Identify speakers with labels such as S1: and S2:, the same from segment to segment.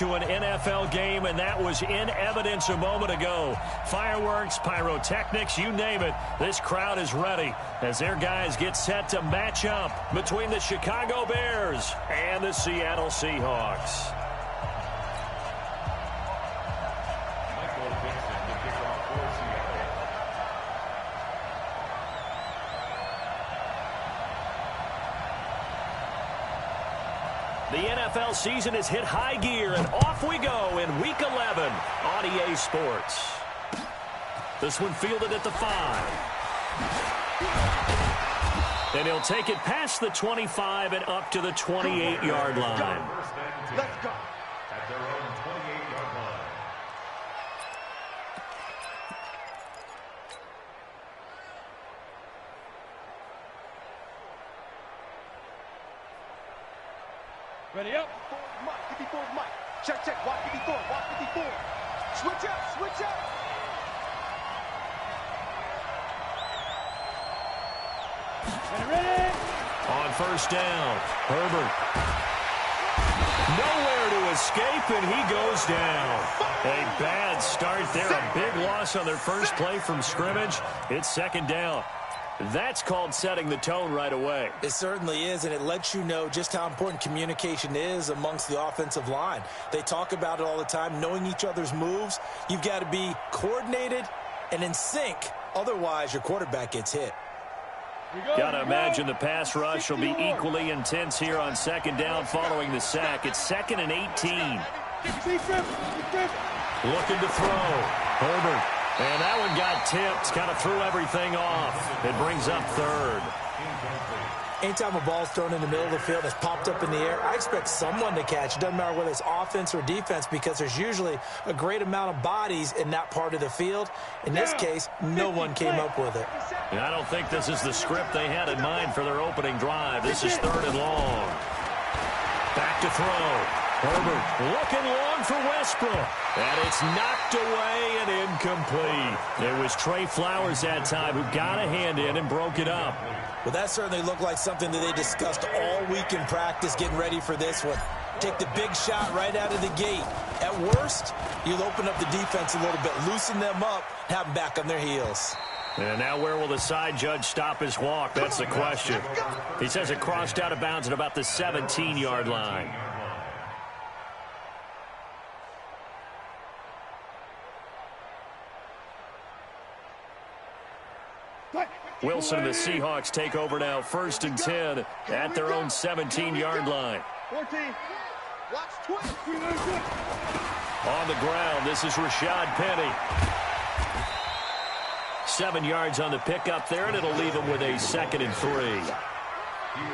S1: To an NFL game, and that was in evidence a moment ago. Fireworks, pyrotechnics, you name it. This crowd is ready as their guys get set to match up between the Chicago Bears and the Seattle Seahawks. The NFL season has hit high gear, and off we go in Week 11 on EA Sports. This one fielded at the 5. And he'll take it past the 25 and up to the 28-yard line.
S2: Let's go. At their own 28-yard line.
S3: Ready up.
S2: Mike, 54 Mike. Check, check. Walk 54. Walk 54. Switch up. Switch up.
S3: Ready.
S1: On first down, Herbert. Nowhere to escape, and he goes down. A bad start there. A big loss on their first play from scrimmage. It's second down. That's called setting the tone right away.
S4: It certainly is, and it lets you know just how important communication is amongst the offensive line. They talk about it all the time, knowing each other's moves. You've got to be coordinated and in sync. Otherwise, your quarterback gets hit.
S1: Got to imagine the pass rush will be equally intense here on second down following the sack. It's 2nd and 18. Looking to throw. Herbert. And that one got tipped, kind of threw everything off. It brings up third.
S4: Anytime a ball's thrown in the middle of the field, it's popped up in the air, I expect someone to catch. It doesn't matter whether it's offense or defense, because there's usually a great amount of bodies in that part of the field. In this case, no one came up with it.
S1: And I don't think this is the script they had in mind for their opening drive. This is 3rd and long. Back to throw. Herbert looking long for Westbrook. And it's knocked away and incomplete. It was Trey Flowers that time who got a hand in and broke it up.
S4: Well, that certainly looked like something that they discussed all week in practice, getting ready for this one. Take the big shot right out of the gate. At worst, you'll open up the defense a little bit, loosen them up, have them back on their heels.
S1: And now where will the side judge stop his walk? That's the question. He says it crossed out of bounds at about the 17-yard line. Wilson and the Seahawks take over now, 1st and 10 at their own 17-yard line.
S2: 14. Watch 20.
S1: On the ground, this is Rashad Penny. 7 yards on the pickup there, and it'll leave him with a 2nd and 3.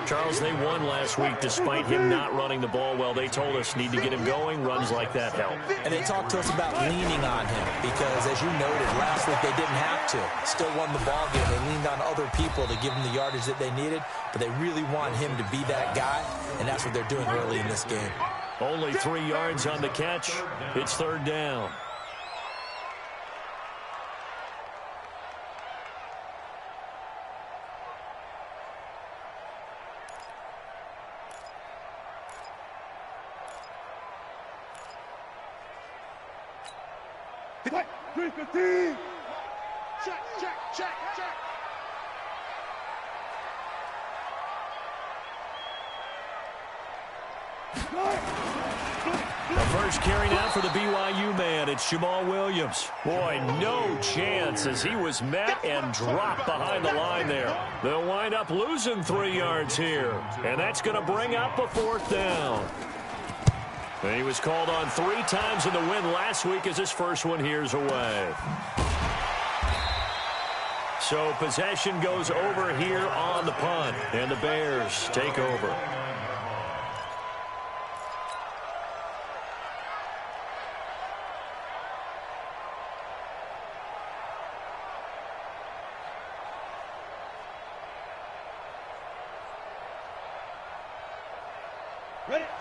S1: Charles, they won last week despite him not running the ball well. They told us need to get him going. Runs like that help.
S4: And they talked to us about leaning on him because, as you noted, last week they didn't have to. Still won the ball game. They leaned on other people to give them the yardage that they needed, but they really want him to be that guy, and that's what they're doing early in this game.
S1: Only 3 yards on the catch. It's 3rd down.
S2: Check, check, check, check.
S1: The first carry now for the BYU man. It's Jamal Williams. Boy, no chance as he was met and dropped behind the line there. They'll wind up losing 3 yards here. And that's going to bring up a 4th down. And he was called on 3 times in the win last week as his first one here's away. So possession goes over here on the punt, and the Bears take over.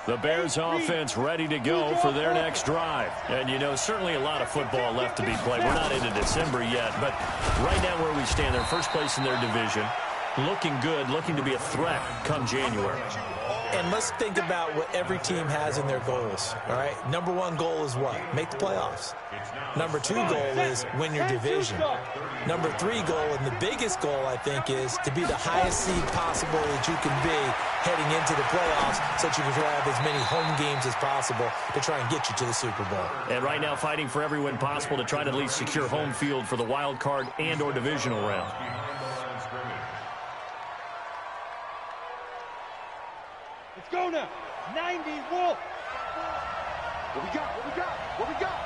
S1: The Bears offense ready to go for their next drive. And, you know, certainly a lot of football left to be played. We're not into December yet, but right now where we stand, they're first place in their division. Looking good, looking to be a threat come January.
S4: And let's think about what every team has in their goals, all right? Number one goal is what? Make the playoffs. Number two goal is win your division. Number three goal, and the biggest goal, I think, is to be the highest seed possible that you can be heading into the playoffs so that you can have as many home games as possible to try and get you to the Super Bowl.
S1: And right now fighting for every win possible to try to at least secure home field for the wild card and or divisional round.
S3: Let's go now. 90, Wolf.
S2: What we got? What we got? What we got?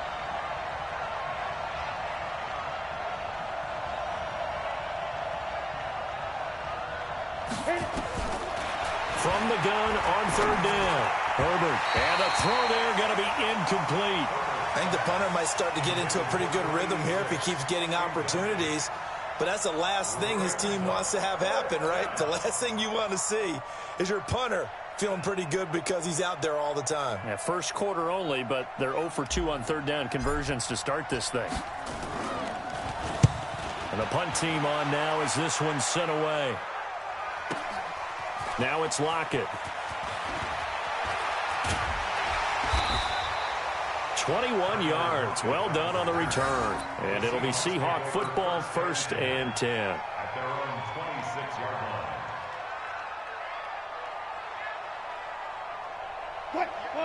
S1: From the gun on third down. Herbert. And the throw there going to be incomplete.
S4: I think the punter might start to get into a pretty good rhythm here if he keeps getting opportunities. But that's the last thing his team wants to have happen, right? The last thing you want to see is your punter feeling pretty good because he's out there all the time.
S1: Yeah, first quarter only, but they're 0 for 2 on third down conversions to start this thing. And the punt team on now as this one's sent away. Now it's Lockett. 21 yards. Well done on the return. And it'll be Seahawk football, 1st and 10.
S5: At their own 26-yard line.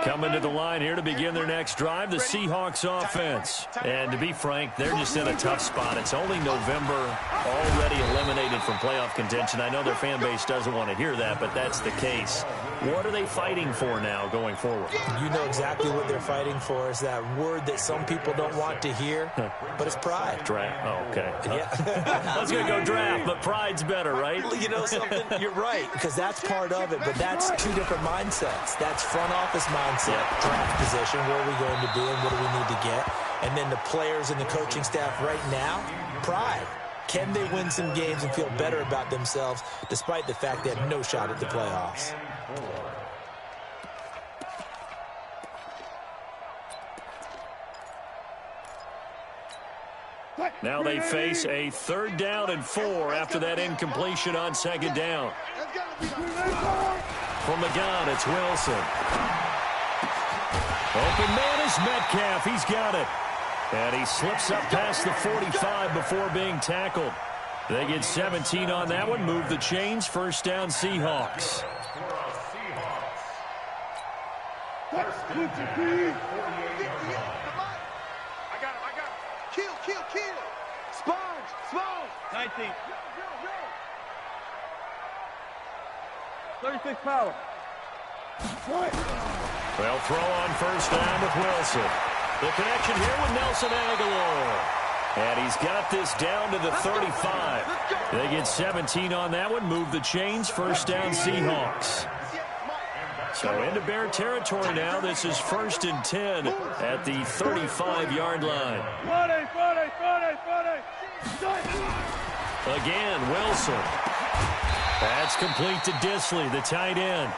S1: Coming to the line here to begin their next drive, the Seahawks offense. And to be frank, they're just in a tough spot. It's only November, already eliminated from playoff contention. I know their fan base doesn't want to hear that, but that's the case. What are they fighting for now going forward?
S4: You know exactly what they're fighting for. Is that word that some people don't want to hear, but it's pride.
S1: Draft. Oh, okay.
S4: Yeah.
S1: I was going to go draft, but pride's better, right?
S4: You know something? You're right, because that's part of it, but that's two different mindsets. That's front office mindset, draft position, where are we going to be and what do we need to get? And then the players and the coaching staff right now, pride. Can they win some games and feel better about themselves despite the fact they have no shot at the playoffs?
S1: Now they face a 3rd down and 4 after that incompletion on 2nd down. From the gun, it's Wilson. Open man is Metcalf. He's got it. And he slips up past the 45 before being tackled. They get 17 on that one. Move the chains. 1st down, Seahawks.
S2: I got him. Kill. Sponge.
S3: 19. 36 power.
S1: They'll throw on 1st down with Wilson. The connection here with Nelson Aguilar. And he's got this down to the 35. They get 17 on that one. Move the chains. 1st down, Seahawks. So into Bear territory now. This is 1st and 10 at the 35-yard line.
S3: 40.
S1: Again, Wilson. That's complete to Disley, the tight end.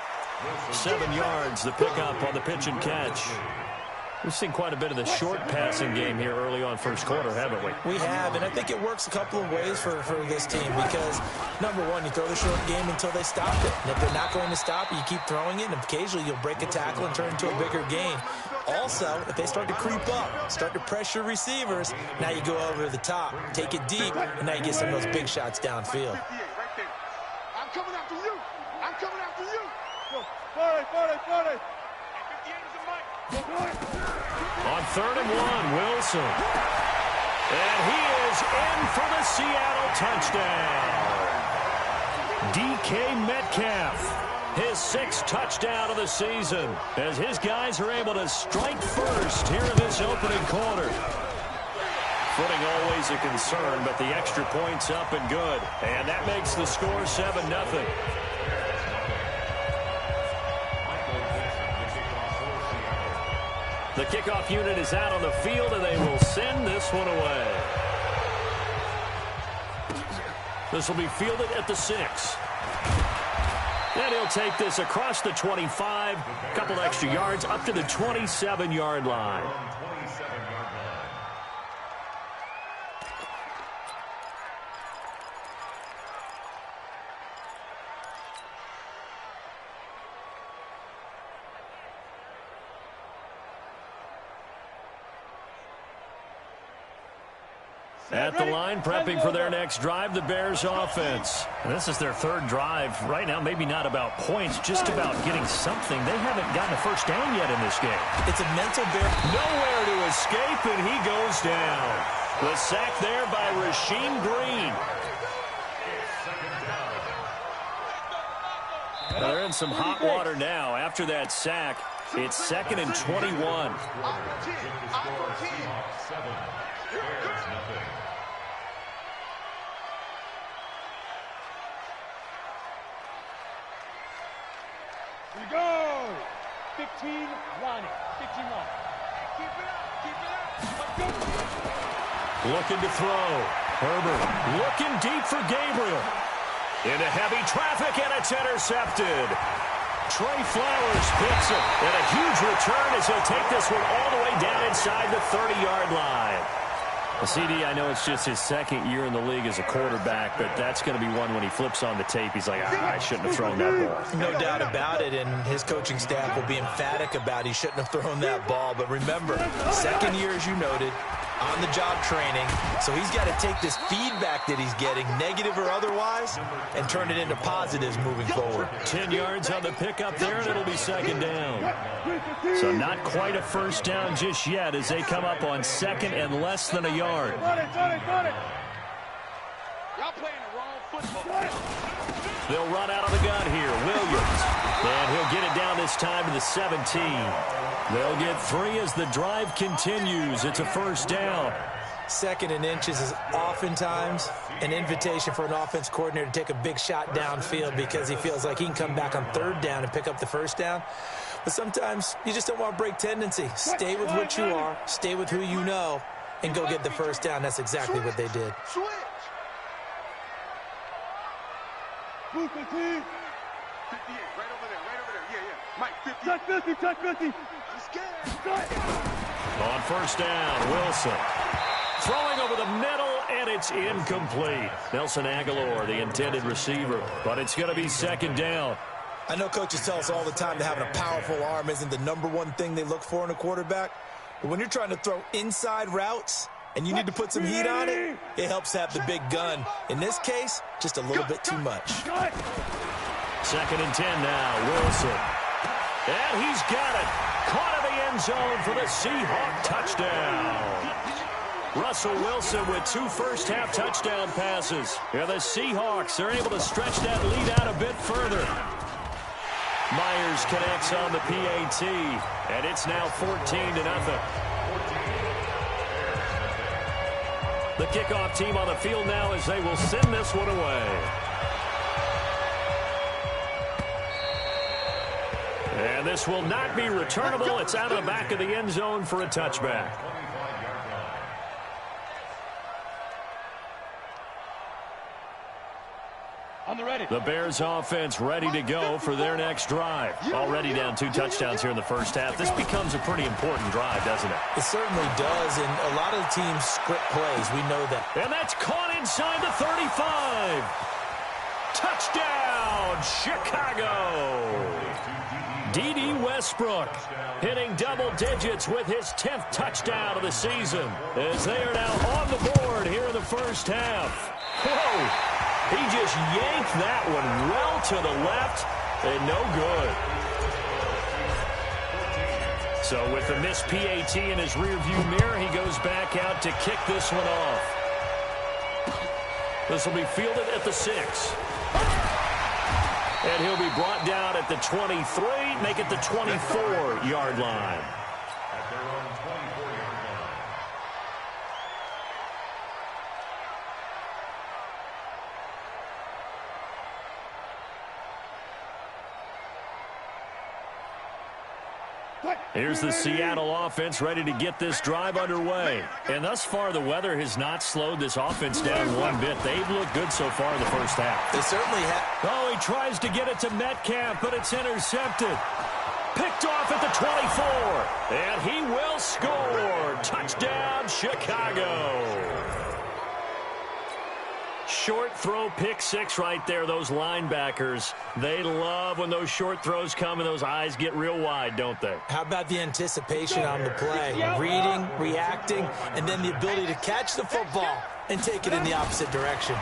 S1: 7 yards, the pickup on the pitch and catch. We've seen quite a bit of the short passing game here early on 1st quarter, haven't we?
S4: We have, and I think it works a couple of ways for this team because, number one, you throw the short game until they stop it. And if they're not going to stop it, you keep throwing it, and occasionally you'll break a tackle and turn it into a bigger gain. Also, if they start to creep up, start to pressure receivers, now you go over the top, take it deep, and now you get some of those big shots downfield.
S2: I'm coming after you.
S3: 40.
S1: On 3rd and 1, Wilson. And he is in for the Seattle touchdown. DK Metcalf, his 6th touchdown of the season, as his guys are able to strike first here in this opening quarter. Footing always a concern, but the extra point's up and good. And that makes the score 7-0. The kickoff unit is out on the field, and they will send this one away. This will be fielded at the 6. And he'll take this across the 25, a couple extra yards, up to the 27-yard line. At the line, prepping for their next drive, the Bears offense. And this is their third drive. Right now, maybe not about points, just about getting something. They haven't gotten a first down yet in this game.
S4: It's a mental bear.
S1: Nowhere to escape, and he goes down. The sack there by Rasheem Green. They're in some hot water now. After that sack, it's 2nd and 21.
S3: Here we go. 15 lining. 15 line.
S2: Keep it up. Keep it up. Let's go.
S1: Looking to throw. Herbert looking deep for Gabriel. Into heavy traffic, and it's intercepted. Trey Flowers picks it. And a huge return as he'll take this one all the way down inside the 30-yard line. Well, CD, I know it's just his second year in the league as a quarterback, but that's going to be one when he flips on the tape. He's like, I shouldn't have thrown that ball.
S4: No doubt about it, and his coaching staff will be emphatic about he shouldn't have thrown that ball. But remember, second year, as you noted, on-the-job training, so he's got to take this feedback that he's getting, negative or otherwise, and turn it into positives moving forward.
S1: 10 yards on the pickup there, and it'll be second down. So not quite a first down just yet as they come up on second and less than a yard.
S3: Got it.
S2: Y'all playing the wrong football.
S1: They'll run out of the gun here. Williams. And he'll get it down this time to the 17. They'll get 3 as the drive continues. It's a first down.
S4: 2nd and inches is oftentimes an invitation for an offense coordinator to take a big shot downfield because he feels like he can come back on 3rd down and pick up the first down. But sometimes you just don't want to break tendency. Stay with what you are, stay with who you know, and go get the first down. That's exactly what they did.
S2: Switch.
S3: Move 15.
S2: 58, right over there. Yeah. Mike, 50.
S3: Touch 50.
S2: He's scared.
S1: On first down, Wilson. Throwing over the middle, and it's incomplete. Nelson Aguilar, the intended receiver, but it's going to be second down.
S4: I know coaches tell us all the time that having a powerful arm isn't the #1 thing they look for in a quarterback. But when you're trying to throw inside routes and you need to put some heat on it, it helps have the big gun. In this case, just a little bit too much.
S1: 2nd and 10 now, Wilson. And he's got it. Caught in the end zone for the Seahawks touchdown. Russell Wilson with 2 first-half touchdown passes. Yeah, the Seahawks are able to stretch that lead out a bit further. Myers connects on the PAT, and it's now 14-0. The kickoff team on the field now as they will send this one away. And this will not be returnable. It's out of the back of the end zone for a touchback. The Bears offense ready to go for their next drive. Already down 2 touchdowns here in the first half. This becomes a pretty important drive, doesn't it?
S4: It certainly does, and a lot of the teams script plays. We know that.
S1: And that's caught inside the 35. Touchdown, Chicago. D.D. Westbrook hitting double digits with his 10th touchdown of the season as they are now on the board here in the first half. Whoa. He just yanked that one well to the left and no good. So with the missed PAT in his rearview mirror, he goes back out to kick this one off. This will be fielded at the 6. And he'll be brought down at the 23, make it the 24-yard line.
S5: At their own 24-yard line.
S1: Here's the Seattle offense ready to get this drive underway. And thus far, the weather has not slowed this offense down one bit. They've looked good so far in the first half.
S4: They certainly have.
S1: Oh, he tries to get it to Metcalf, but it's intercepted. Picked off at the 24. And he will score. Touchdown, Chicago. short throw pick six right there. Those linebackers, they love when those short throws come and those eyes get real wide, don't they?
S4: How about the anticipation on the play? Reading, reacting, and then the ability to catch the football and take it in the opposite direction.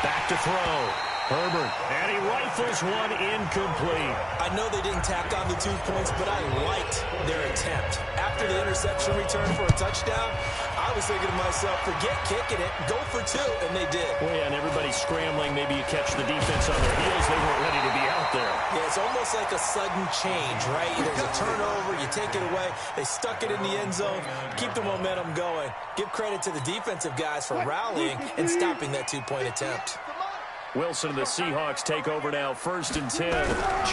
S1: Back to throw. Herbert, and he rifles one incomplete.
S4: I know they didn't tack on the 2 points, but I liked their attempt. After the interception return for a touchdown, I was thinking to myself, forget kicking it, go for 2, and they did.
S1: Well, yeah, and everybody's scrambling. Maybe you catch the defense on their heels. They weren't ready to be out there.
S4: Yeah, it's almost like a sudden change, right? There's a turnover, you take it away. They stuck it in the end zone. Keep the momentum going. Give credit to the defensive guys for rallying and stopping that 2-point attempt.
S1: Wilson and the Seahawks take over now, 1st and 10,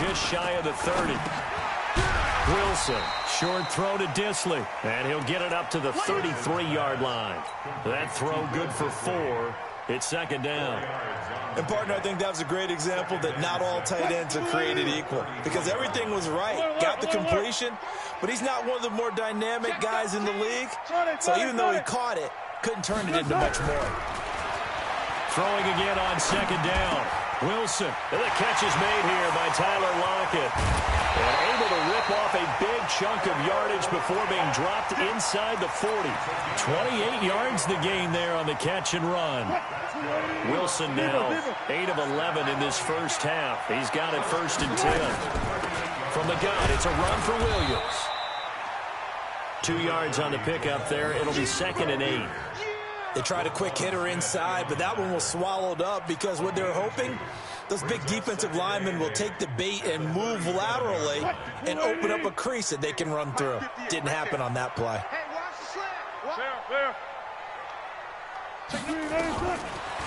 S1: just shy of the 30. Wilson, short throw to Disley, and he'll get it up to the 33-yard line. That throw good for 4. It's 2nd down.
S4: And, partner, I think that was a great example that not all tight ends are created equal, because everything was right. Got the completion, but he's not one of the more dynamic guys in the league. So even though he caught it, couldn't turn it into much more.
S1: Throwing again on 2nd down. Wilson, and the catch is made here by Tyler Lockett. And able to rip off a big chunk of yardage before being dropped inside the 40. 28 yards the gain there on the catch and run. Wilson now 8 of 11 in this first half. He's got it 1st and 10. From the gun, it's a run for Williams. 2 yards on the pickup there. It'll be 2nd and 8.
S4: They tried a quick hitter inside, but that one was swallowed up because what they're hoping, those big defensive linemen will take the bait and move laterally and open up a crease that they can run through. Didn't happen on that play.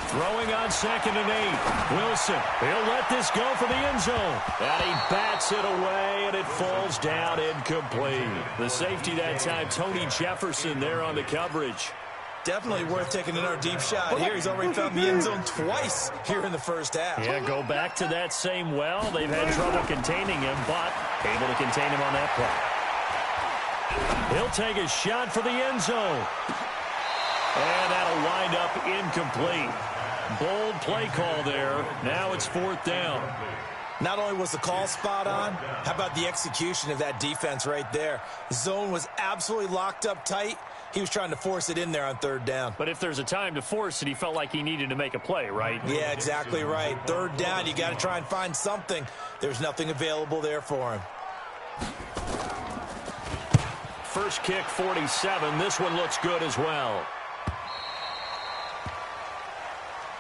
S1: Throwing on 2nd and 8. Wilson, he'll let this go for the end zone. And he bats it away, and it falls down incomplete. The safety that time, Tony Jefferson, there on the coverage.
S4: Definitely worth taking another deep shot here. He's already found the end zone twice here in the first half.
S1: Yeah, go back to that same well. They've had trouble containing him, but able to contain him on that play. He'll take a shot for the end zone. And that'll wind up incomplete. Bold play call there. Now it's 4th down.
S4: Not only was the call spot on, how about the execution of that defense right there? The zone was absolutely locked up tight. He was trying to force it in there on 3rd down.
S1: But if there's a time to force it, he felt like he needed to make a play, right?
S4: Yeah, exactly right. 3rd down, you got to try and find something. There's nothing available there for him.
S1: First kick, 47. This one looks good as well.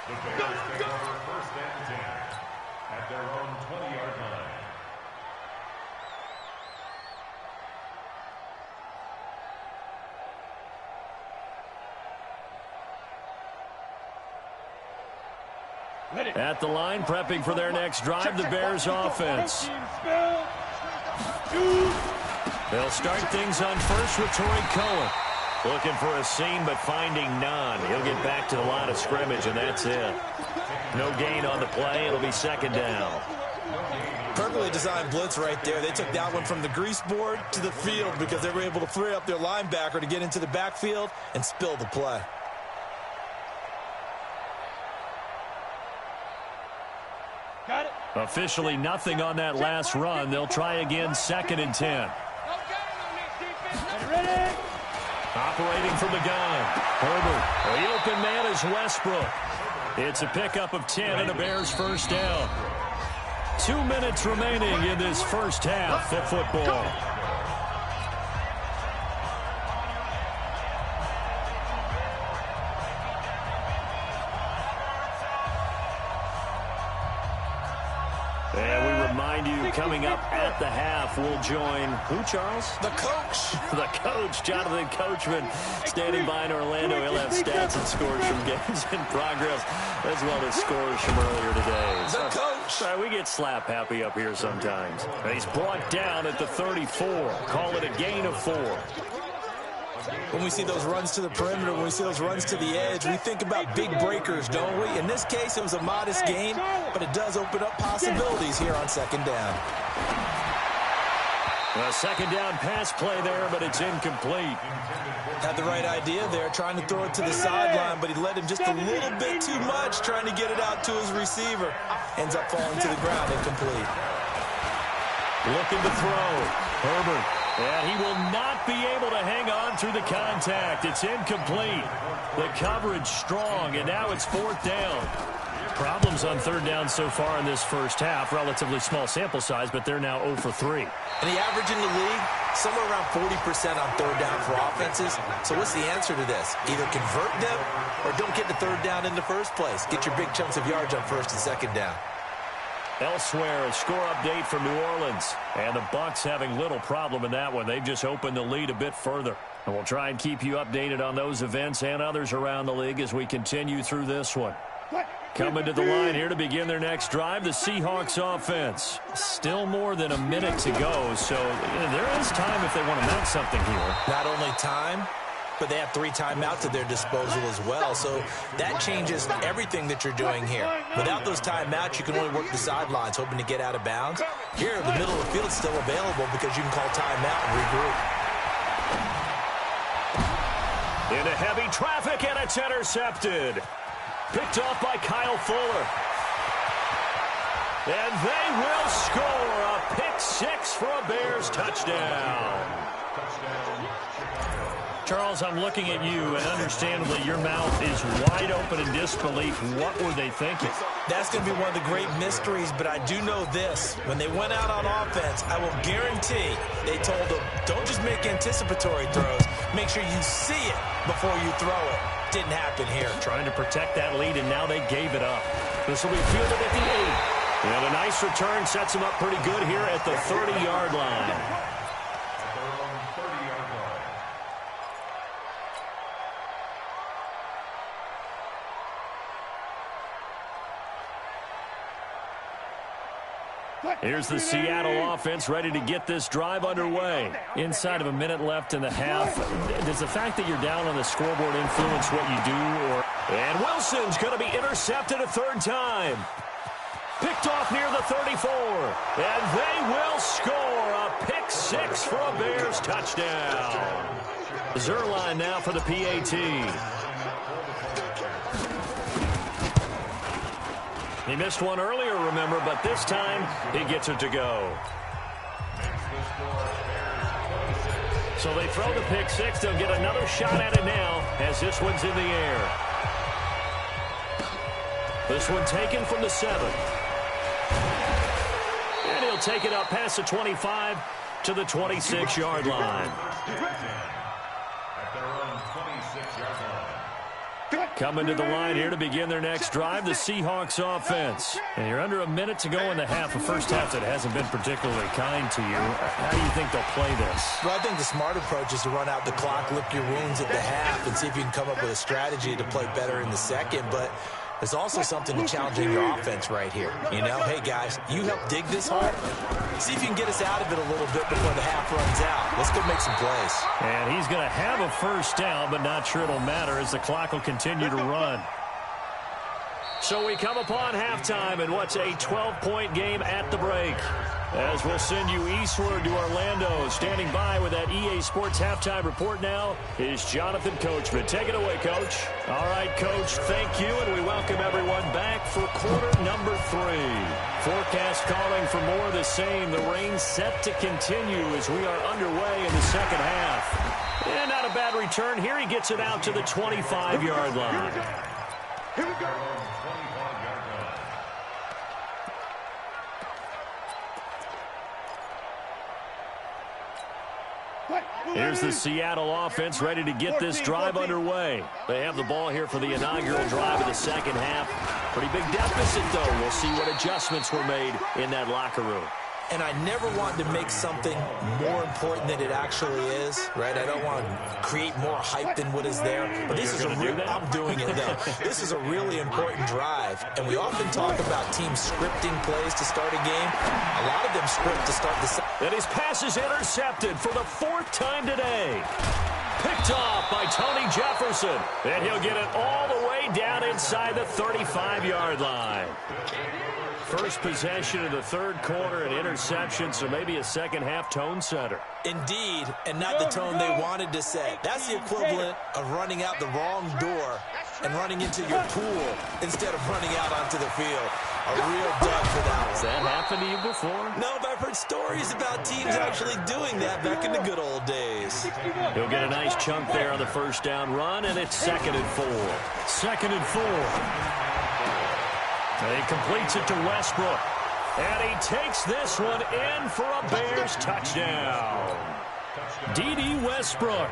S5: The Bears take over 1st and 10 at their own 20-yard line.
S1: At the line, prepping for their next drive, the Bears offense. They'll start things on first with Torrey Cohen. Looking for a seam, but finding none. He'll get back to the line of scrimmage, and that's it. No gain on the play. It'll be 2nd down.
S4: Perfectly designed blitz right there. They took that one from the grease board to the field because they were able to free up their linebacker to get into the backfield and spill the play.
S3: Got it.
S1: Officially nothing on that last run. They'll try again, 2nd and 10.
S3: Ready?
S1: Operating from the gun. Herbert. The open man is Westbrook. It's a pickup of 10 and a Bears 1st down. 2 minutes remaining in this first half of football. And we remind you, coming up at the half, we'll join who, Charles?
S4: The coach.
S1: The coach, Jonathan Coachman, standing by in Orlando. He'll have stats and scores from games in progress, as well as scores from earlier today.
S4: The coach.
S1: We get slap happy up here sometimes. He's brought down at the 34. Call it a gain of 4.
S4: When we see those runs to the perimeter, when we see those runs to the edge, we think about big breakers, don't we? In this case, it was a modest gain, but it does open up possibilities here on 2nd down.
S1: A second down pass play there, but it's incomplete.
S4: Had the right idea there, trying to throw it to the sideline, but he led him just a little bit too much, trying to get it out to his receiver. Ends up falling to the ground, incomplete.
S1: Looking to throw. Herbert. And he will not be able to hang on through the contact. It's incomplete. The coverage strong, and now it's fourth down. Problems on third down so far in this first half. Relatively small sample size, but they're now 0 for 3.
S4: And the average in the league, somewhere around 40% on third down for offenses. So what's the answer to this? Either convert them or don't get the third down in the first place. Get your big chunks of yards on first and second down.
S1: Elsewhere, a score update from New Orleans. And the Bucs having little problem in that one. They've just opened the lead a bit further. And we'll try and keep you updated on those events and others around the league as we continue through this one. Coming to the line here to begin their next drive, the Seahawks offense. Still more than a minute to go, so there is time if they want to mount something here.
S4: Not only time, but they have 3 timeouts at their disposal as well, so that changes everything that you're doing here. Without those timeouts, you can only work the sidelines, hoping to get out of bounds. Here, the middle of the field is still available because you can call timeout and regroup.
S1: Into heavy traffic, and it's intercepted. Picked off by Kyle Fuller. And they will score a pick 6 for a Bears touchdown. Charles, I'm looking at you, and understandably, your mouth is wide open in disbelief. What were they thinking?
S4: That's going to be one of the great mysteries, but I do know this. When they went out on offense, I will guarantee they told them, don't just make anticipatory throws. Make sure you see it before you throw it. Didn't happen here.
S1: Trying to protect that lead, and now they gave it up. This will be fielded at the 8. And a nice return sets them up pretty good here at the 30-yard line. Here's the Seattle offense ready to get this drive underway. Inside of a minute left in the half. Does the fact that you're down on the scoreboard influence what you do? And Wilson's going to be intercepted a third time. Picked off near the 34. And they will score a pick 6 for a Bears touchdown. Zerline now for the PAT. He missed one earlier, remember, but this time he gets it to go. So they throw the pick 6. They'll get another shot at it now as this one's in the air. This one taken from the 7. And he'll take it up past the 25 to the 26-yard line.
S5: At their own 26-yard line.
S1: Coming to the line here to begin their next drive, the Seahawks offense. And you're under a minute to go in the half, a first half that hasn't been particularly kind to you. How do you think they'll play this?
S4: Well, I think the smart approach is to run out the clock, lick your wounds at the half, and see if you can come up with a strategy to play better in the second. But there's also something to challenging your offense right here. You know, hey, guys, you help dig this hole. See if you can get us out of it a little bit before the half runs out. Let's go make some plays.
S1: And he's going to have a first down, but not sure it'll matter as the clock will continue to run. So we come upon halftime in what's a 12-point game at the break. As we'll send you eastward to Orlando. Standing by with that EA Sports halftime report now is Jonathan Coachman. Take it away, Coach. All right, Coach, thank you, and we welcome everyone back for quarter number 3. Forecast calling for more of the same. The rain set to continue as we are underway in the second half. And not a bad return. Here he gets it out to the 25-yard line.
S2: Here we go.
S1: Here's the Seattle offense ready to get this drive underway. They have the ball here for the inaugural drive of the second half. Pretty big deficit, though. We'll see what adjustments were made in that locker room.
S4: And I never want to make something more important than it actually is, right? I don't want to create more hype than what is there. But this is a real, I'm doing it, though. This is a really important drive. And we often talk about teams scripting plays to start a game. A lot of them script to start the second.
S1: And his pass is intercepted for the 4th time today. Picked off by Tony Jefferson. And he'll get it all the way down inside the 35-yard line. first possession of the third quarter, an interception, so maybe a second-half tone setter.
S4: Indeed, and not the tone they wanted to set. That's the equivalent of running out the wrong door and running into your pool instead of running out onto the field. A real dud for that one.
S1: Has that happened to you before?
S4: No, but I've heard stories about teams actually doing that back in the good old days.
S1: He'll get a nice chunk there on the first down run, and it's 2nd and 4. 2nd and 4. And he completes it to Westbrook. And he takes this one in for a Bears touchdown. D.D. Westbrook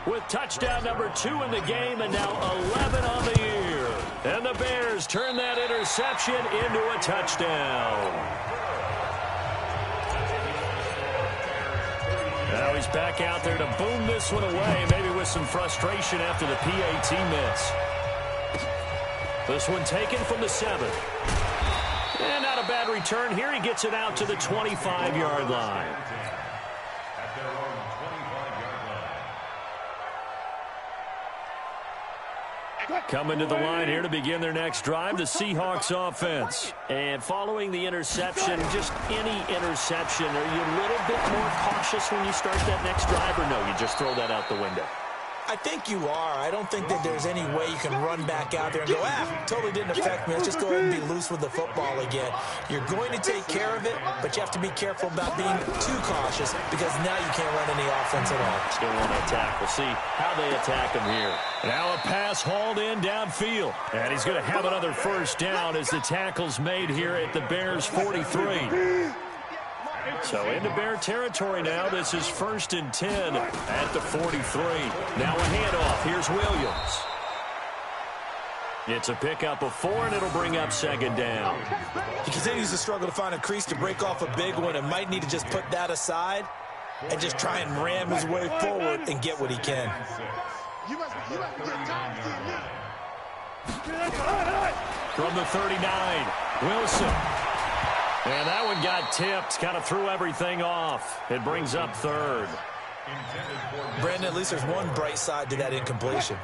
S1: with touchdown number 2 in the game and now 11 on the year. And the Bears turn that interception into a touchdown. Now he's back out there to boom this one away, maybe with some frustration after the PAT miss. This one taken from the 7. And not a bad return here. He gets it out to the 25-yard line. Coming to the line here to begin their next drive, the Seahawks offense. And following the interception, just any interception, are you a little bit more cautious when you start that next drive, or no, you just throw that out the window?
S4: I think you are. I don't think that there's any way you can run back out there and go, totally didn't affect me. Let's just go ahead and be loose with the football again. You're going to take care of it, but you have to be careful about being too cautious because now you can't run any offense at all.
S1: Still want to attack. We'll see how they attack him here. Now a pass hauled in downfield. And he's going to have another first down as the tackle's made here at the Bears' 43. So into Bear territory now. This is 1st and 10 at the 43. Now a handoff. Here's Williams. It's a pickup of 4, and it'll bring up 2nd down.
S4: He continues to struggle to find a crease to break off a big one and might need to just put that aside and just try and ram his way forward and get what he can.
S1: From the 39, Wilson. And that one got tipped, kind of threw everything off. It brings up 3rd.
S4: Brandon, at least there's one bright side to that incompletion.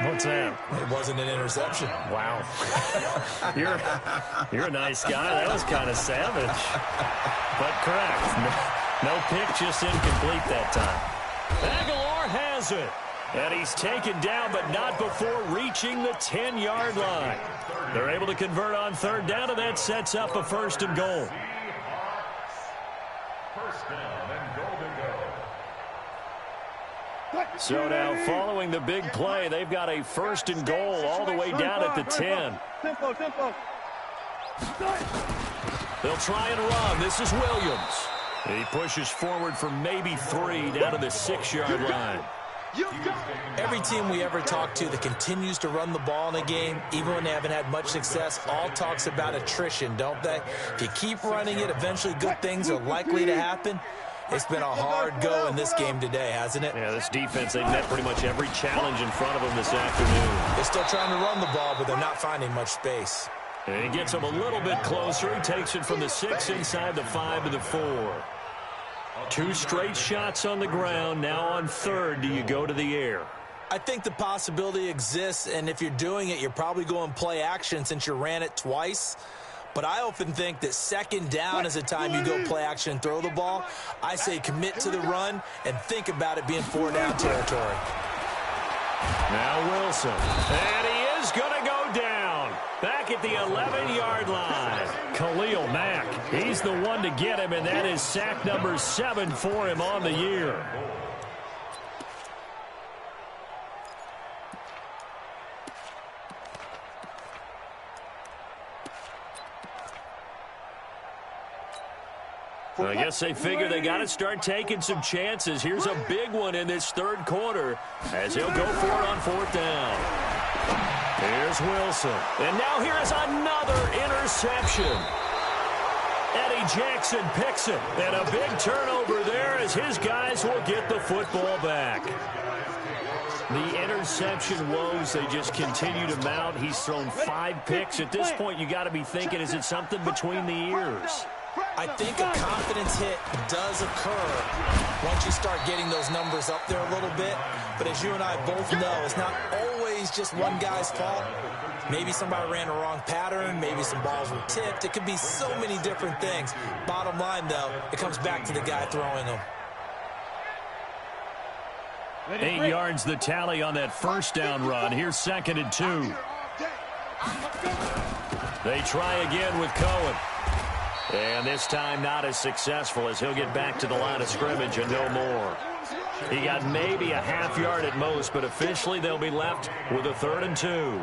S1: What's that?
S4: It wasn't an interception.
S1: Wow. You're a nice guy. That was kind of savage. But correct. No pick, just incomplete that time. Aguilar has it. And he's taken down, but not before reaching the 10-yard line. They're able to convert on 3rd down, and that sets up a 1st and goal.
S5: First down and goal to go.
S1: So now, following the big play, they've got a 1st and goal all the way down at the 10. They'll try and run. This is Williams. He pushes forward for maybe 3 down to the 6-yard line.
S4: Every team we ever talk to that continues to run the ball in a game, even when they haven't had much success, all talks about attrition, don't they? If you keep running it, eventually good things are likely to happen. It's been a hard go in this game today, hasn't it?
S1: Yeah, this defense, they've met pretty much every challenge in front of them this afternoon.
S4: They're still trying to run the ball, but they're not finding much space.
S1: And he gets them a little bit closer. He takes it from the 6 inside the 5 to the 4. 2 straight shots on the ground. Now on 3rd, do you go to the air?
S4: I think the possibility exists, and if you're doing it, you're probably going play action since you ran it twice. But I often think that 2nd down is the time you go play action and throw the ball. I say commit to the run and think about it being 4-down territory.
S1: Now Wilson. And he is going to go down. Back at the 11-yard line. Khalil Mack. He's the one to get him, and that is sack number 7 for him on the year. I guess they figure they got to start taking some chances. Here's a big one in this 3rd quarter as he'll go for it on 4th down. Here's Wilson. And now here is another interception. Eddie Jackson picks it. And a big turnover there as his guys will get the football back. The interception woes, they just continue to mount. He's thrown 5 picks. At this point, you got to be thinking, is it something between the ears?
S4: I think a confidence hit does occur once you start getting those numbers up there a little bit. But as you and I both know, it's not always just one guy's fault. Maybe somebody ran a wrong pattern. Maybe some balls were tipped. It could be so many different things. Bottom line, though, it comes back to the guy throwing them.
S1: 8 yards the tally on that first down run. Here's 2nd and 2. They try again with Cohen. And this time not as successful, as he'll get back to the line of scrimmage and no more. He got maybe a half yard at most, but officially they'll be left with a 3rd and 2.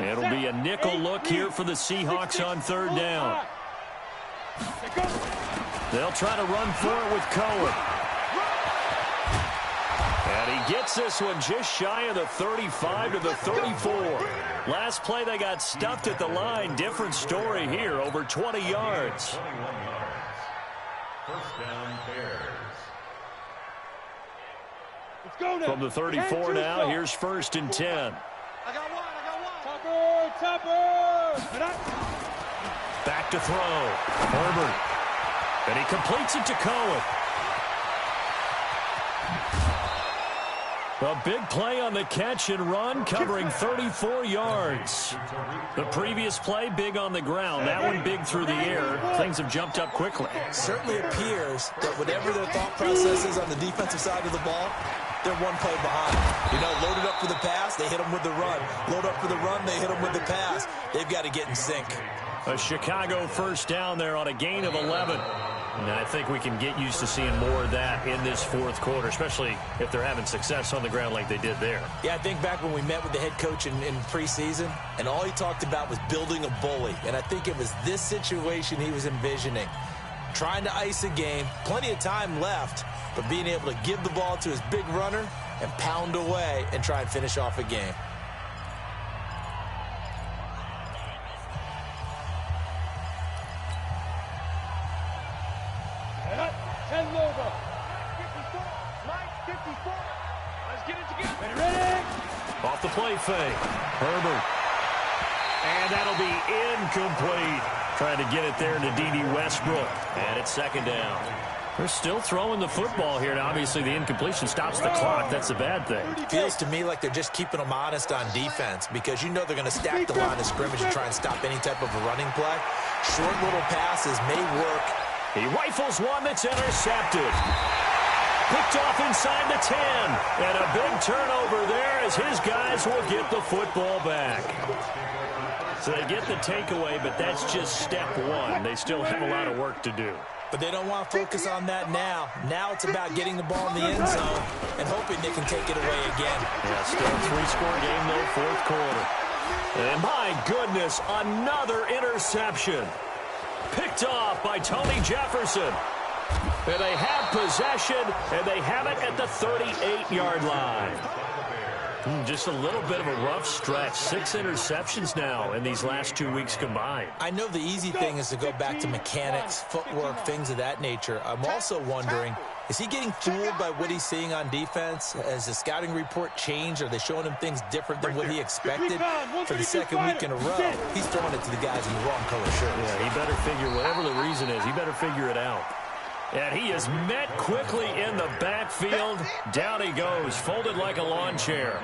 S1: It'll be a nickel look here for the Seahawks on 3rd down. They'll try to run for it with Cohen. And he gets this one just shy of the 35 to the 34. Last play they got stuffed at the line. Different story here, over 20 yards.
S5: 21 yards. First down, Bears.
S3: Let's go now.
S1: From the 34 now, here's 1st and 10.
S2: I got one.
S3: Topper.
S1: Back to throw. Herbert. And he completes it to Cohen. A big play on the catch and run, covering 34 yards. The previous play, big on the ground. That one big through the air. Things have jumped up quickly.
S4: Certainly appears that whatever their thought process is on the defensive side of the ball, they're one play behind. You know, loaded up for the pass, they hit them with the run. Load up for the run, they hit them with the pass. They've got to get in sync.
S1: A Chicago first down there on a gain of 11. And I think we can get used to seeing more of that in this 4th quarter, especially if they're having success on the ground like they did there.
S4: Yeah, I think back when we met with the head coach in preseason, and all he talked about was building a bully. And I think it was this situation he was envisioning. Trying to ice a game, plenty of time left, but being able to give the ball to his big runner and pound away and try and finish off a game.
S1: Off the play fake. Herbert. And that'll be incomplete. Trying to get it there to D.D. Westbrook. And it's 2nd down. They're still throwing the football here. Now, obviously, the incompletion stops the clock. That's a bad thing.
S4: Feels to me like they're just keeping them honest on defense, because you know they're going to stack the line of scrimmage and try and stop any type of a running play. Short little passes may work.
S1: He rifles one that's intercepted. Picked off inside the 10. And a big turnover there as his guys will get the football back. So they get the takeaway, but that's just step 1. They still have a lot of work to do.
S4: But they don't want to focus on that now. Now it's about getting the ball in the end zone and hoping they can take it away again.
S1: Yeah, still a 3-score game, though, 4th quarter. And my goodness, another interception. Picked off by Tony Jefferson. And they have possession, and they have it at the 38-yard line. Just a little bit of a rough stretch. 6 interceptions now in these last 2 weeks combined.
S4: I know the easy thing is to go back to mechanics, footwork, things of that nature. I'm also wondering, is he getting fooled by what he's seeing on defense? Has the scouting report changed? Are they showing him things different than what he expected? For the 2nd week in a row, he's throwing it to the guys in the wrong color shirts.
S1: Yeah, he better figure, whatever the reason is, he better figure it out. And he is met quickly in the backfield. Down he goes, folded like a lawn chair.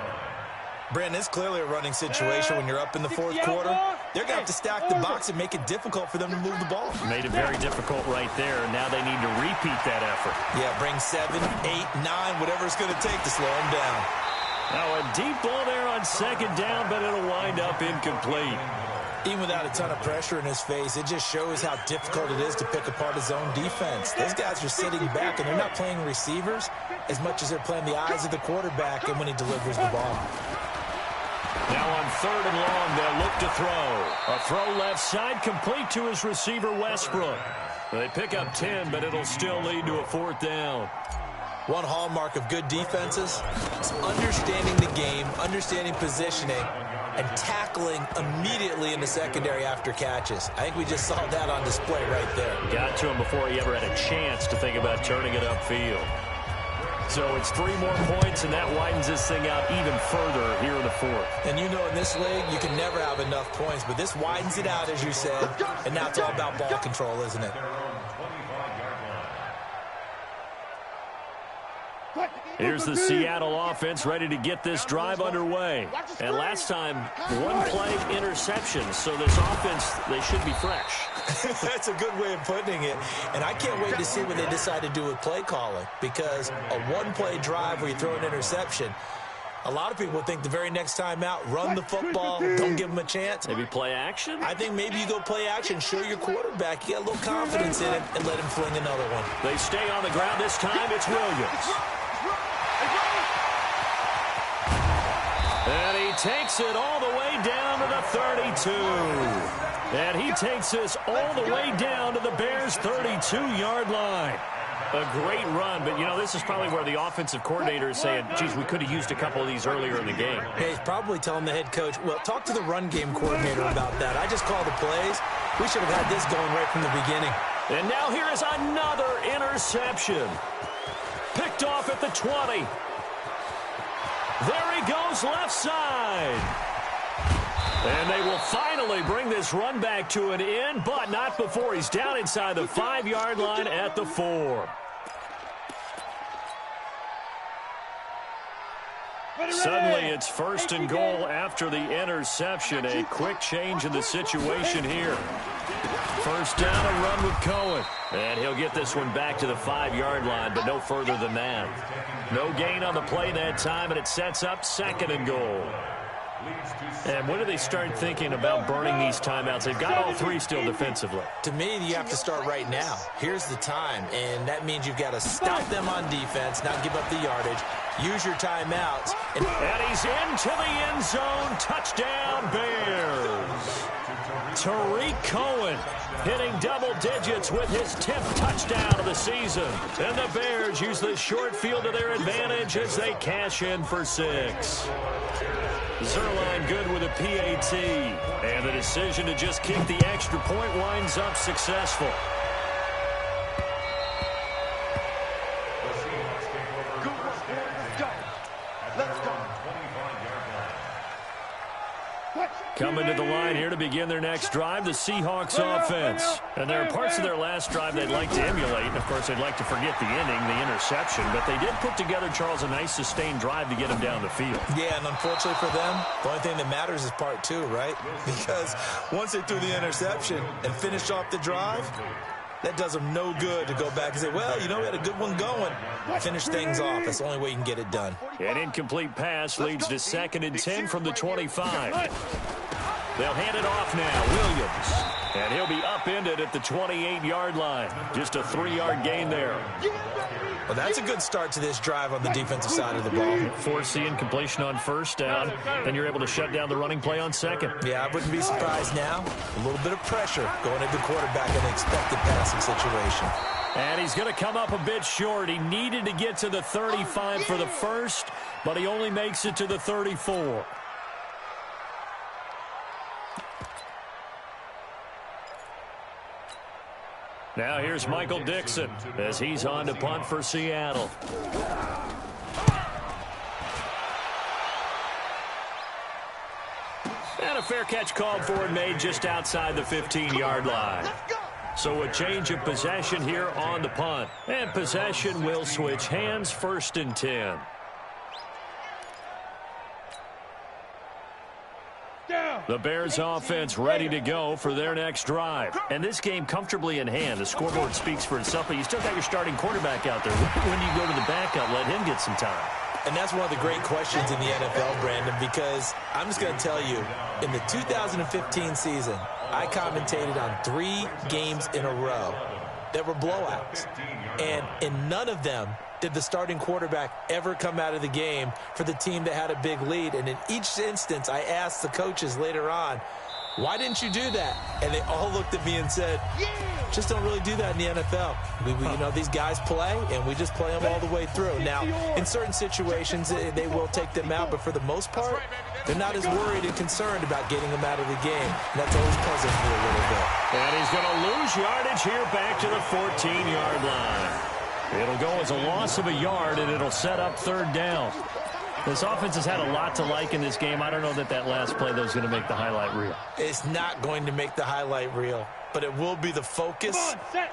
S4: Brandon, it's clearly a running situation when you're up in the 4th quarter. They're going to have to stack the box and make it difficult for them to move the ball.
S1: Made it very difficult right there, and now they need to repeat that effort.
S4: Yeah, bring 7, 8, 9, whatever it's going to take to slow them down.
S1: Now a deep ball there on 2nd down, but it'll wind up incomplete.
S4: Even without a ton of pressure in his face, it just shows how difficult it is to pick apart his own defense. Those guys are sitting back, and they're not playing receivers as much as they're playing the eyes of the quarterback and when he delivers the ball.
S1: Now on 3rd and long, they'll look to throw. A throw left side, complete to his receiver, Westbrook. They pick up 10, but it'll still lead to a 4th down.
S4: One hallmark of good defenses is understanding the game, understanding positioning, and tackling immediately in the secondary after catches. I think we just saw that on display right there.
S1: Got to him before he ever had a chance to think about turning it upfield. So it's 3 more points, and that widens this thing out even further here in the fourth.
S4: And you know in this league, you can never have enough points, but this widens it out, as you said, and now it's all about ball control, isn't it?
S1: Here's the Seattle offense ready to get this drive underway. And last time, 1 play interception. So this offense, they should be fresh.
S4: That's a good way of putting it. And I can't wait to see what they decide to do with play calling, because a 1-play drive where you throw an interception, a lot of people think the very next time out, run the football, don't give them a chance.
S1: Maybe play action?
S4: I think maybe you go play action, show your quarterback, you get a little confidence in it, and let him fling another one.
S1: They stay on the ground this time. It's Williams. And he takes it all the way down to the 32. And he takes this all the way down to the Bears' 32-yard line. A great run, but, you know, this is probably where the offensive coordinator is saying, geez, we could have used a couple of these earlier in the game.
S4: Hey, he's probably telling the head coach, well, talk to the run game coordinator about that. I just called the plays. We should have had this going right from the beginning.
S1: And now here is another interception. Picked off at the 20. There he goes, left side. And they will finally bring this run back to an end, but not before he's down inside the 5-yard line at the 4. Suddenly it's 1st and goal after the interception. A quick change in the situation here. 1st down, a run with Cohen. And he'll get this one back to the 5-yard line, but no further than that. No gain on the play that time, and it sets up 2nd and goal. And when do they start thinking about burning these timeouts? They've got all 3 still defensively.
S4: To me, you have to start right now. Here's the time, and that means you've got to stop them on defense, not give up the yardage, use your timeouts.
S1: And he's into the end zone. Touchdown, Bears. Tariq Cohen hitting double digits with his 10th touchdown of the season. And the Bears use the short field to their advantage as they cash in for 6. Zerline good with a PAT. And the decision to just kick the extra point winds up successful. Coming to the line here to begin their next drive, the Seahawks offense. And there are parts of their last drive they'd like to emulate. And, of course, they'd like to forget the inning, the interception. But they did put together, Charles, a nice sustained drive to get them down the field.
S4: Yeah, and unfortunately for them, the only thing that matters is part 2, right? Because once they threw the interception and finished off the drive, that does them no good to go back and say, well, you know, we had a good one going. Finish things off. That's the only way you can get it done.
S1: An incomplete pass leads to 2nd and 10 from the 25. They'll hand it off now. Williams. And he'll be upended at the 28-yard line. Just a 3-yard gain there.
S4: Well, that's a good start to this drive on the defensive side of the ball.
S1: Force the incompletion on 1st down, and you're able to shut down the running play on 2nd.
S4: Yeah, I wouldn't be surprised now. A little bit of pressure going into the quarterback in an expected passing situation.
S1: And he's going to come up a bit short. He needed to get to the 35 for the first, but he only makes it to the 34. Now here's Michael Dixon as he's on to punt for Seattle. And a fair catch called for and made just outside the 15-yard line. So a change of possession here on the punt. And possession will switch hands, 1st and 10. The Bears offense ready to go for their next drive. And this game comfortably in hand. The scoreboard speaks for itself, but you still got your starting quarterback out there. When do you go to the backup, let him get some time?
S4: And that's one of the great questions in the NFL, Brandon, because I'm just going to tell you, in the 2015 season, I commentated on 3 games in a row that were blowouts. And in none of them did the starting quarterback ever come out of the game for the team that had a big lead. And in each instance, I asked the coaches later on, why didn't you do that? And they all looked at me and said, just don't really do that in the NFL. You know, these guys play, and we just play them all the way through. Now, in certain situations, they will take them out, but for the most part, they're not as worried and concerned about getting them out of the game. And that's always puzzling me a little bit.
S1: And he's going to lose yardage here back to the 14-yard line. It'll go as a loss of a yard, and it'll set up third down. This offense has had a lot to like in this game. I don't know that last play, though, is going to make the highlight reel.
S4: It's not going to make the highlight reel, but it will be the focus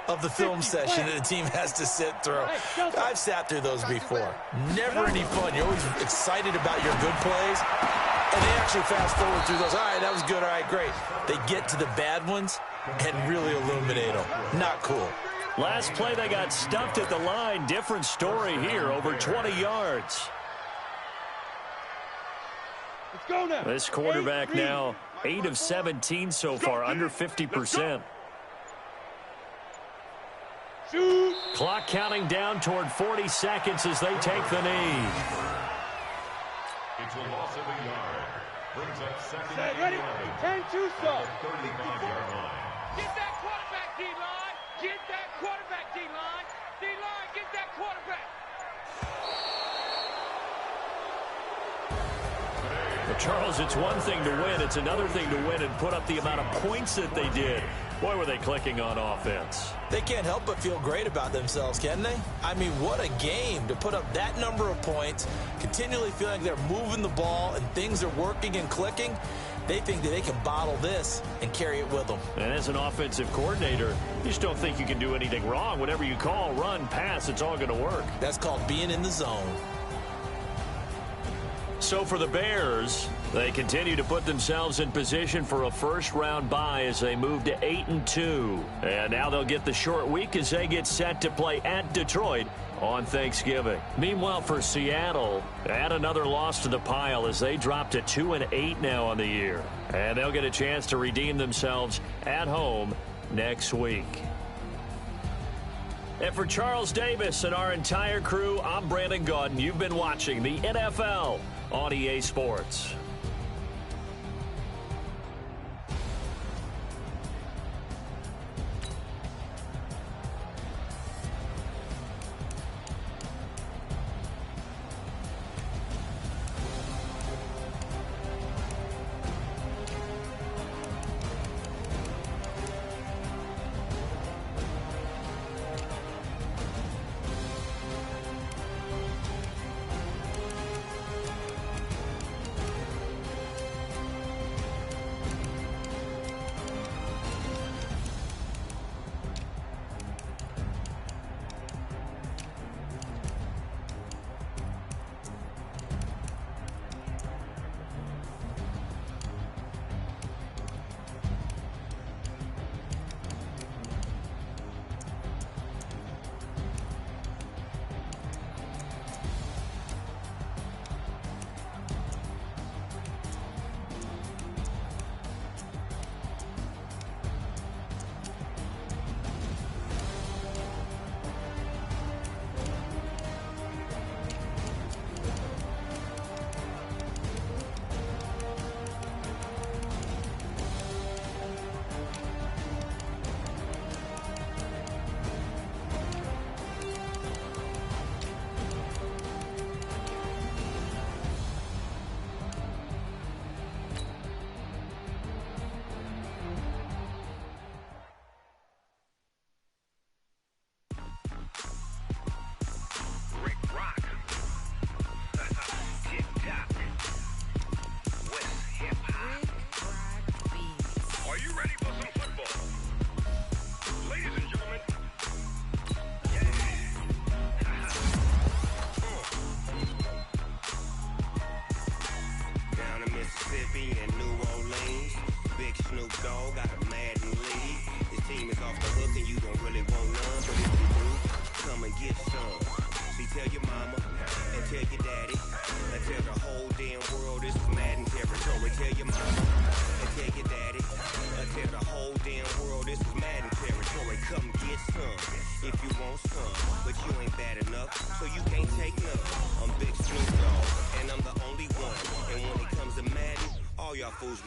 S4: of the film session that the team has to sit through. I've sat through those before. Never any fun. You're always excited about your good plays, and they actually fast forward through those. All right, that was good. All right, great. They get to the bad ones and really illuminate them. Not cool.
S1: Last play, they got stuffed at the line. Different story here, over 20 yards.
S3: Let's go now.
S1: This quarterback now 8 of 17 so far, under 50%.
S3: Shoot.
S1: Clock counting down toward 40 seconds as they take the knee.
S5: It's a loss of a yard. Brings up second and
S3: Ready?
S5: 11.
S3: 10-2 stop.
S5: 35-yard line.
S6: Get that quarterback, D-line. Get that quarterback, D-line. D-line, get that quarterback.
S1: But Charles, it's one thing to win. It's another thing to win and put up the amount of points that they did. Boy, were they clicking on offense.
S4: They can't help but feel great about themselves, can they? I mean, what a game to put up that number of points, continually feeling like they're moving the ball and things are working and clicking. They think that they can bottle this and carry it with them.
S1: And as an offensive coordinator, you just don't think you can do anything wrong. Whatever you call, run, pass, it's all going to work.
S4: That's called being in the zone.
S1: So for the Bears, they continue to put themselves in position for a first-round bye as they move to 8-2. And now they'll get the short week as they get set to play at Detroit on Thanksgiving. Meanwhile, for Seattle, add another loss to the pile as they drop to 2-8 now on the year. And they'll get a chance to redeem themselves at home next week. And for Charles Davis and our entire crew, I'm Brandon Gaudin. You've been watching the NFL on EA Sports.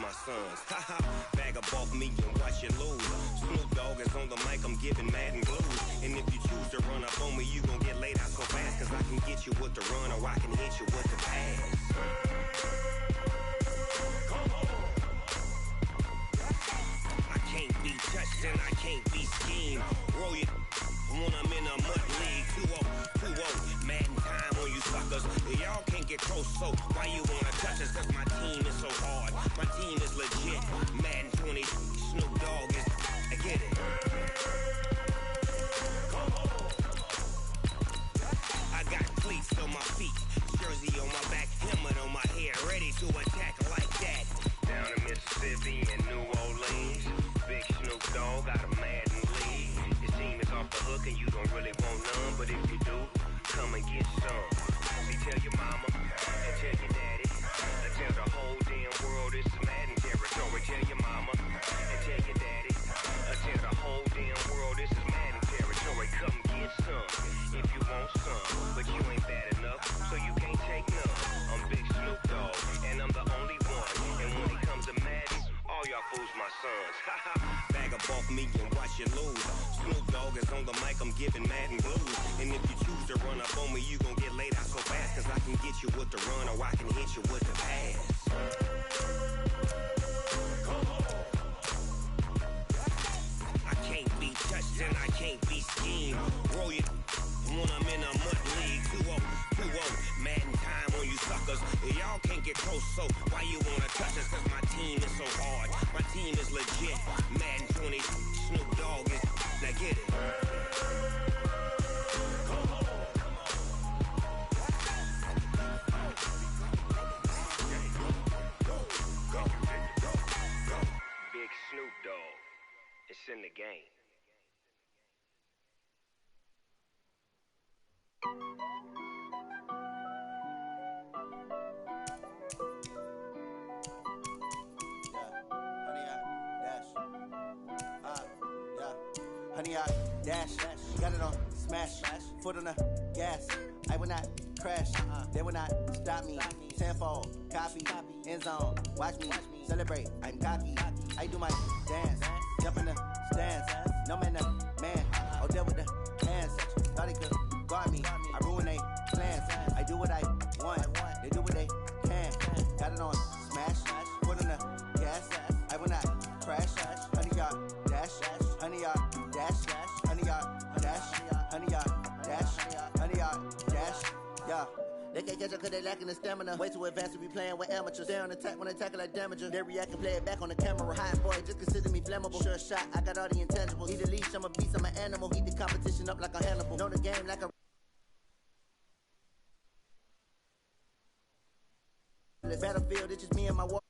S7: My sons, bag up off me and watch you lose. Snoop Dogg is on the mic, I'm giving Madden blues. And if you choose to run up on me, you gon' get laid out so fast. Cause I can get you with the run or I can hit you with the pass. I can't be touched touched and I can't be schemed. Roll it when I'm in a mud league. 2-0, Madden time on you suckers. Y'all can't get close, so why you wanna touch us? Cause my team is so hard. My team is legit. Madden 20, Snoop Dogg is, I get it. I got cleats on my feet, jersey on my back, helmet on my head, ready to attack like that. Down in Mississippi and New Orleans, Big Snoop Dogg got a Madden league. His team is off the hook and you don't really want none, but if you do, come and get some. See, tell your mama and tell your daddy, and tell the whole damn world it's Madden territory. Tell your mama and tell your daddy, and tell the whole damn world this is Madden territory. Come get some if you want some, but you ain't bad enough, so you can't take none. I'm Big Snoop Dogg, and I'm the only one. And when it comes to Madden, all y'all fools my sons. Bag up off me and watch you lose. Snoop Dogg is on the mic, I'm giving Madden blues. And if you choose to run up on me, you gon' get laid out so fast. Cause I can get you with the run or I can hit you with the pass. I can't be touched and I can't be schemed. Roll it when I'm in a mud league. 2-0, Madden time on you suckers. Y'all can't get close, so why you wanna touch us? Cause my team is so hard. My team is legit. Madden 20, Snoop Dogg is, now get it. Big Snoop Dogg, it's in the game.
S8: Honey, I dash, got it on smash, foot on the gas. I will not crash, they will not stop me. Tenfold, copy, end zone, watch me celebrate. I'm cocky, I do my dance, jump in the stands. No man, man, I'll deal with the hands. Thought he could guard me, I ruin they plans. I do what I want, they do what they can. Got it on smash, foot on the gas. I will not crash, honey, y'all dash, honey, y'all dash, honey, y'all dash, honey, y'all dash, honey, y'all dash, yeah. They can't catch up cause they lacking the stamina. Way too advanced to be playing with amateurs. Stay on attack when I tackle like damager. They react and play it back on the camera. Hot boy, just consider me flammable. Sure shot, I got all the intangibles. Need a leash, I'm a beast, I'm an animal. Eat the competition up like a Hannibal. Know the game like a battlefield, it's just me and my war.